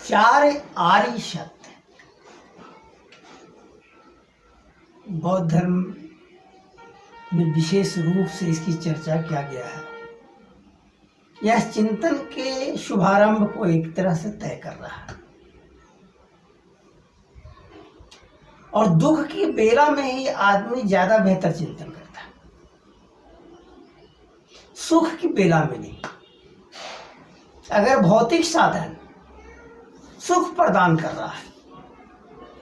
चार आर्य शब्द बौद्ध धर्म में विशेष रूप से इसकी चर्चा किया गया है। यह चिंतन के शुभारंभ को एक तरह से तय कर रहा है और दुख की बेला में ही आदमी ज्यादा बेहतर चिंतन करता है, सुख की बेला में नहीं। अगर भौतिक साधन सुख प्रदान कर रहा है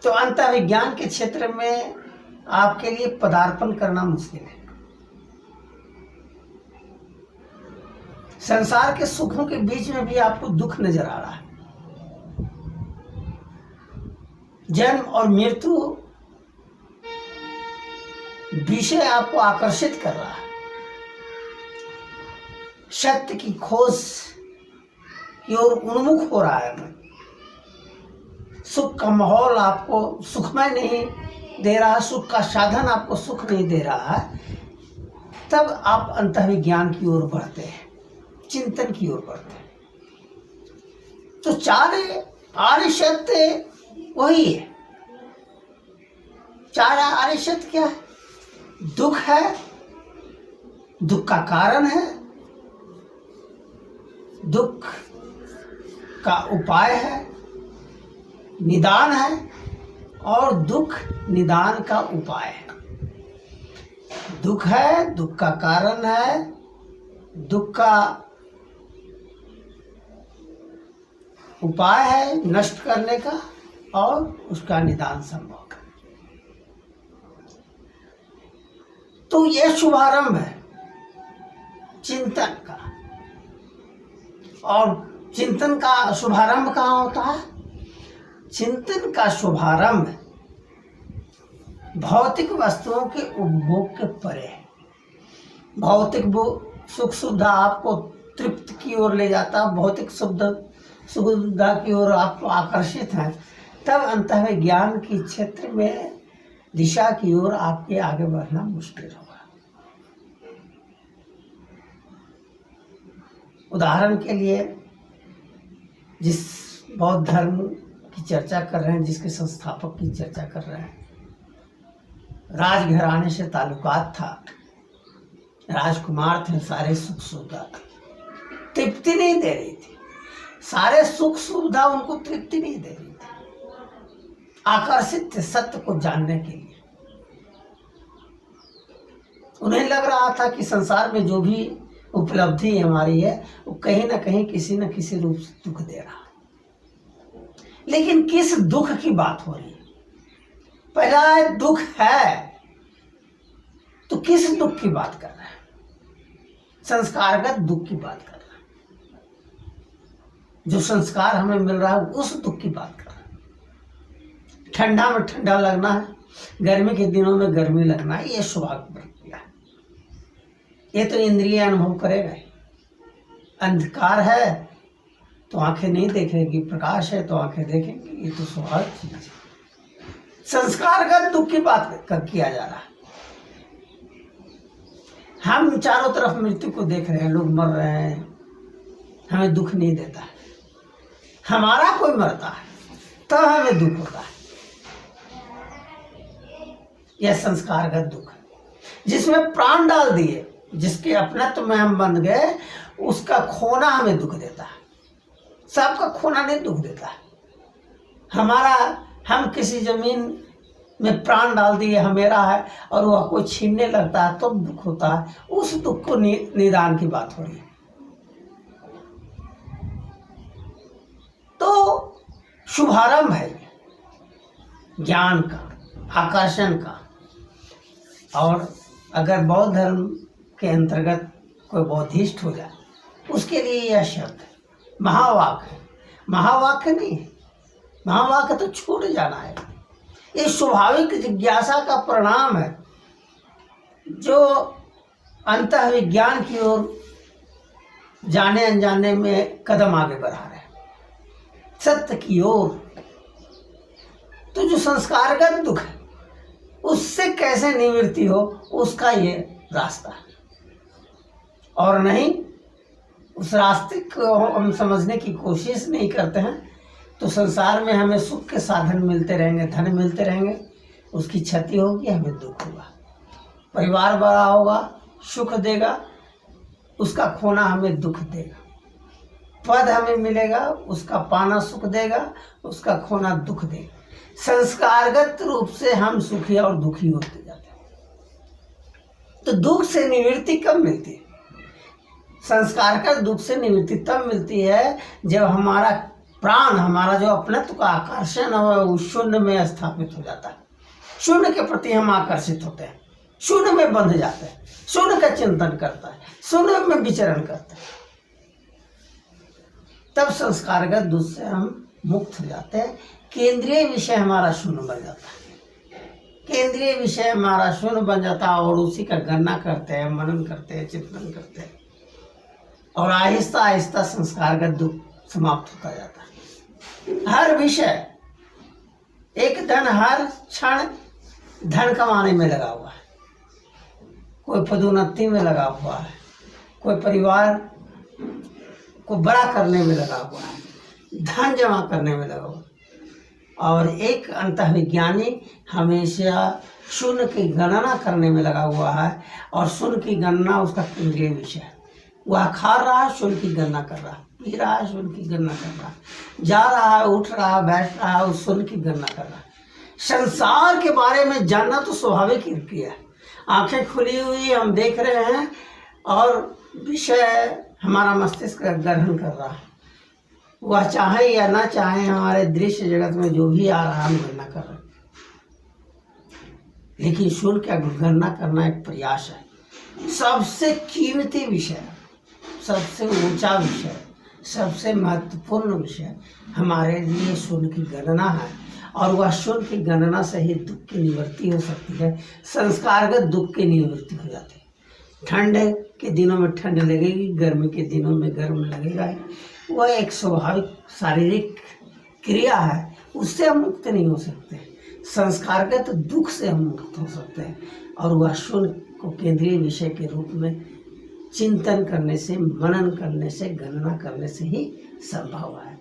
तो अंतर्विज्ञान के क्षेत्र में आपके लिए पदार्पण करना मुश्किल है। संसार के सुखों के बीच में भी आपको दुख नजर आ रहा है। जन्म और मृत्यु विषय आपको आकर्षित कर रहा है। सत्य की खोज की ओर उन्मुख हो रहा है मन। सुख का माहौल आपको सुखमय नहीं दे रहा, सुख का साधन आपको सुख नहीं दे रहा है, तब आप अंतर्विज्ञान की ओर बढ़ते हैं, चिंतन की ओर बढ़ते हैं। तो चार आर्य शब्द वही है। चार आर्य शब्द क्या है? दुख है, दुख का कारण है, दुख का उपाय है, निदान है और दुख निदान का उपाय है। दुख है, दुख का कारण है, दुख का उपाय है नष्ट करने का और उसका निदान संभव है। तो यह शुभारंभ है चिंतन का। और चिंतन का शुभारंभ कहाँ होता है? चिंतन का शुभारंभ भौतिक वस्तुओं के उपभोग के परे है। भौतिक सुख सुविधा आपको तृप्त की ओर ले जाता, भौतिक सुविधा की ओर आप आकर्षित हैं, तब अंतर्विज्ञान की क्षेत्र में दिशा की ओर आपके आगे बढ़ना मुश्किल होगा। उदाहरण के लिए, जिस बौद्ध धर्म की चर्चा कर रहे हैं, जिसके संस्थापक की चर्चा कर रहे हैं, राजघराने से ताल्लुकात था, राजकुमार थे, सारे सुख सुविधा तृप्ति नहीं दे रही थी, सारे सुख सुविधा उनको तृप्ति नहीं दे रही थी। आकर्षित थे सत्य को जानने के लिए। उन्हें लग रहा था कि संसार में जो भी उपलब्धि हमारी है वो कहीं ना कहीं किसी न किसी रूप से दुख दे रहा है। लेकिन किस दुख की बात हो रही है? पहला है दुख है, तो किस दुख की बात कर रहा है? संस्कारगत दुख की बात कर रहा है। जो संस्कार हमें मिल रहा है उस दुख की बात कर रहा है। ठंडा में ठंडा लगना है, गर्मी के दिनों में गर्मी लगना है, ये स्वाभाविक प्रक्रिया है। ये तो इंद्रिय अनुभव करेगा। अंधकार है तो आंखें नहीं देखेगी, प्रकाश है तो आंखें देखेंगी, ये तो स्वाभाविक चीज है। संस्कारगत दुख की बात किया जा रहा है। हम चारों तरफ मृत्यु को देख रहे हैं, लोग मर रहे हैं, हमें दुख नहीं देता है। हमारा कोई मरता है तब हमें दुख होता है। यह संस्कारगत दुख है, जिसमें प्राण डाल दिए, जिसके अपनत्व में हम बन गए, उसका खोना हमें दुख देता है। सबका खोना नहीं दुख देता है। हम किसी जमीन में प्राण डाल दिए, हमेरा है, और वह कोई छीनने लगता है तो दुख होता है। उस दुख को निदान की बात हो रही है। तो शुभारंभ है ज्ञान का, आकर्षण का। और अगर बौद्ध धर्म के अंतर्गत कोई बौद्धिस्ट हो जाए, उसके लिए यह शब्द है महावाक्य है। महावाक्य नहीं है, महावाक्य तो छूट जाना है। ये स्वाभाविक जिज्ञासा का परिणाम है जो अंतर्विज्ञान की ओर जाने अनजाने में कदम आगे बढ़ा रहे हैं, सत्य की ओर। तो जो संस्कारगत दुख है उससे कैसे निवृत्ति हो, उसका ये रास्ता है। और नहीं, उस रास्ते को हम समझने की कोशिश नहीं करते हैं तो संसार में हमें सुख के साधन मिलते रहेंगे, धन मिलते रहेंगे, उसकी क्षति होगी, हमें दुख होगा। परिवार बड़ा होगा, सुख देगा, उसका खोना हमें दुख देगा। पद हमें मिलेगा, उसका पाना सुख देगा, उसका खोना दुख देगा। संस्कारगत रूप से हम सुखी और दुखी होते जाते हैं। तो दुख से निवृत्ति कब मिलती है? संस्कार का दुख से निवृत्ति तब मिलती है जब हमारा प्राण, हमारा जो अपनत्व का आकर्षण है वो शून्य में स्थापित हो जाता है। शून्य के प्रति हम आकर्षित होते हैं, शून्य में बंध जाते हैं, शून्य का चिंतन करता है, शून्य में विचरण करता है। तब संस्कारगत दुख से हम मुक्त हो जाते हैं। केंद्रीय विषय हमारा शून्य बन जाता है। केंद्रीय विषय हमारा शून्य बन जाता है और उसी का गणना करते हैं, मनन करते हैं, चिंतन करते हैं और आहिस्ता आहिस्ता संस्कारगत दुख समाप्त होता जाता है। हर विषय एक धन हर क्षण धन कमाने में लगा हुआ है, कोई पदोन्नति में लगा हुआ है, कोई परिवार को बड़ा करने में लगा हुआ है, धन जमा करने में लगा हुआ है। और एक अंतःविज्ञानी हमेशा शून्य की गणना करने में लगा हुआ है और शून्य की गणना उसका केंद्रीय विषय है। वह खा रहा है, शून्य की गणना कर रहा है, पी रहा है, शून्य की गणना कर रहा है, जा रहा है, उठ रहा है, बैठ रहा है, उस शून्य की गणना कर रहा है। संसार के बारे में जानना तो स्वाभाविक ही क्रिया है। आंखें खुली हुई हम देख रहे हैं और विषय हमारा मस्तिष्क ग्रहण कर रहा है। वह चाहे या ना चाहे, हमारे दृश्य जगत में जो भी आ रहा है हम गणना कर रहे हैं। लेकिन शून्य का गणना करना एक प्रयास है। सबसे कीमती विषय, सबसे ऊंचा विषय, सबसे महत्वपूर्ण विषय हमारे लिए शून्य की गणना है और वह शून्य की गणना से ही दुख की निवृत्ति हो सकती है। संस्कारगत दुख की निवृत्ति हो जाती है। ठंड के दिनों में ठंड लगेगी, गर्मी के दिनों में गर्म लगेगा ही। वह एक स्वाभाविक शारीरिक क्रिया है, उससे हम मुक्त नहीं हो सकते। संस्कारगत दुख से हम मुक्त हो सकते हैं और वह शून्य को केंद्रीय विषय के रूप में चिंतन करने से, मनन करने से, गणना करने से ही संभव है।